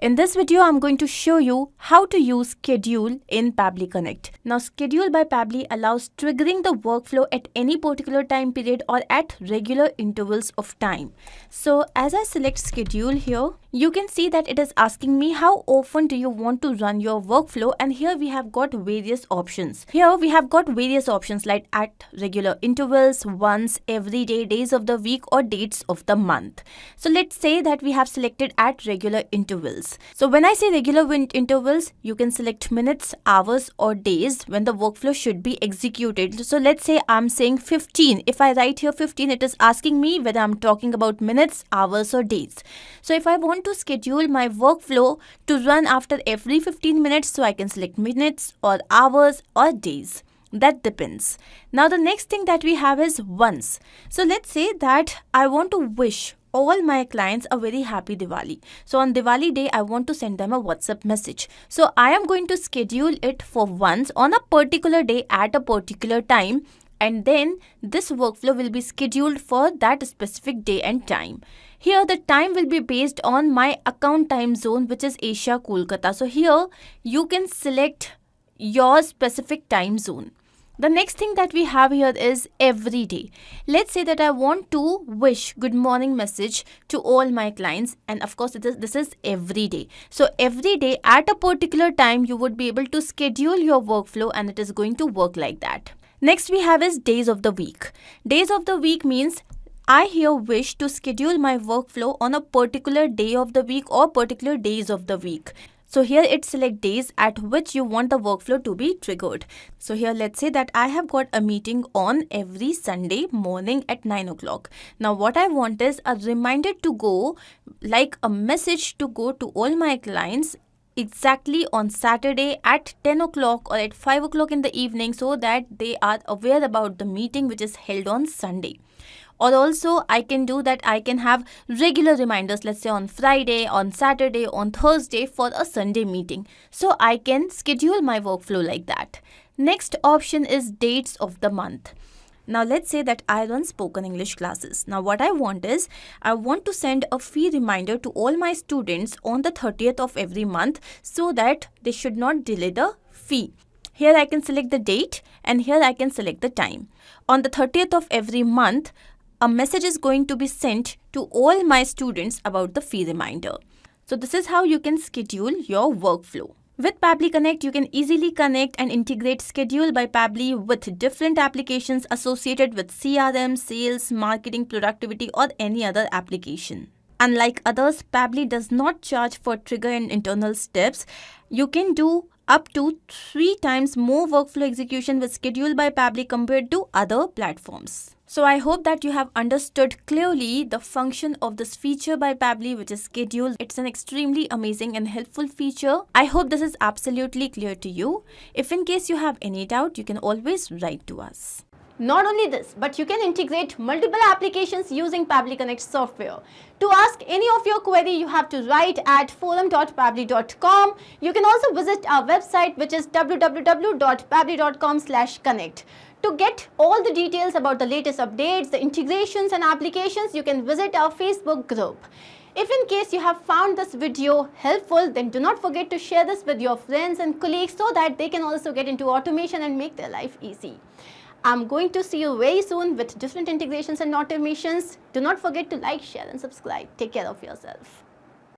In this video, I'm going to show you how to use schedule in Pabbly Connect. Now, schedule by Pabbly allows triggering the workflow at any particular time period or at regular intervals of time. So as I select schedule here, you can see that it is asking me how often do you want to run your workflow, and here we have got various options. Here we have got various options like at regular intervals, once, every day, days of the week or dates of the month. So let's say that we have selected at regular intervals. So when I say regular intervals, you can select minutes, hours or days when the workflow should be executed. So let's say I'm saying 15. If I write here 15, it is asking me whether I'm talking about minutes, hours or days. So if I want to schedule my workflow to run after every 15 minutes, so I can select minutes or hours or days. That depends. Now the next thing that we have is once. So let's say that I want to wish all my clients a very happy Diwali. So on Diwali day, I want to send them a WhatsApp message. So I am going to schedule it for once on a particular day at a particular time. And then this workflow will be scheduled for that specific day and time. Here the time will be based on my account time zone, which is Asia Kolkata. So here you can select your specific time zone. The next thing that we have here is every day. Let's say that I want to wish good morning message to all my clients, and of course this is every day. So every day at a particular time you would be able to schedule your workflow, and it is going to work like that. Next we have is days of the week. Days of the week means I here wish to schedule my workflow on a particular day of the week or particular days of the week. So here it select days at which you want the workflow to be triggered. So here let's say that I have got a meeting on every Sunday morning at 9 o'clock. Now what I want is a reminder to go, like a message to go to all my clients exactly on Saturday at 10 o'clock or at 5 o'clock in the evening, so that they are aware about the meeting which is held on Sunday. Or also I can do that, I can have regular reminders, let's say on Friday, on Saturday, on Thursday for a Sunday meeting. So I can schedule my workflow like that. Next option is dates of the month. Now let's say that I run spoken English classes. Now what I want is, I want to send a fee reminder to all my students on the 30th of every month, so that they should not delay the fee. Here I can select the date, and here I can select the time. On the 30th of every month, a message is going to be sent to all my students about the fee reminder. So this is how you can schedule your workflow. With Pabbly Connect, you can easily connect and integrate Schedule by Pabbly with different applications associated with CRM, sales, marketing, productivity, or any other application. Unlike others, Pabbly does not charge for trigger and internal steps. You can do up to 3 times more workflow execution with Schedule by Pabbly compared to other platforms. So I hope that you have understood clearly the function of this feature by Pabbly, which is Schedule. It's an extremely amazing and helpful feature. I hope this is absolutely clear to you. If in case you have any doubt, you can always write to us. Not only this, but you can integrate multiple applications using Pabbly Connect software. To ask any of your query, you have to write at forum.pabbly.com. You can also visit our website, which is www.pabbly.com/connect. To get all the details about the latest updates, the integrations and applications, you can visit our Facebook group. If in case you have found this video helpful, then do not forget to share this with your friends and colleagues, so that they can also get into automation and make their life easy. I'm going to see you very soon with different integrations and automations. Do not forget to like, share and subscribe. Take care of yourself.